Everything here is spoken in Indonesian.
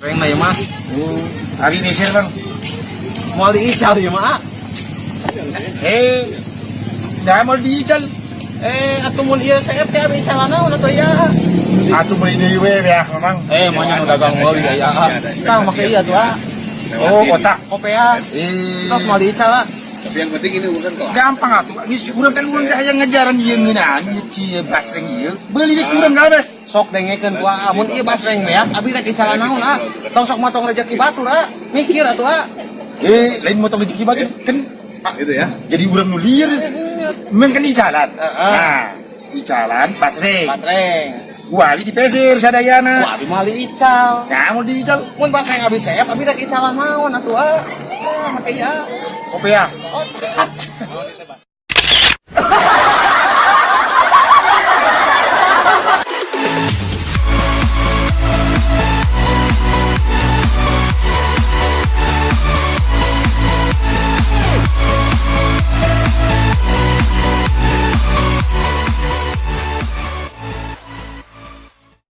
Reng na yung ma. Hari ini sir bang. Mau diical yung ma. Dah mau diical. Atau mun iya saya teh abi calana ulah tuh ya. Atuh beli dewe ya memang. Mau yang dagang mau ya. Kang make iya tuh ah. Oh otak. Kopea. Terus mau diical ah. Tapi yang penting ini urusan kelas. Gampang atuh. Geus kurang kan urang dah yang ngajaran ieu ngeunaan ieu ci basreng ieu. Beuli we kurang kabeh. Sok dengekeun ku amun ieu basreng beak abi rek dical naon ah. Tong sok motong rezeki batur ah. Mikir atuh ah. Lain motong rezeki batur kan Itu ya. jadi urang nu lieur. Memang kan di jalan. Nah, di jalan basreng. Basreng. Wali di pesir sadayana. Wah abi mah diical. Nah, mau diical. Mun basreng abi seep abi rek dical naon atuh ah. Make iya. Kopea. Oh.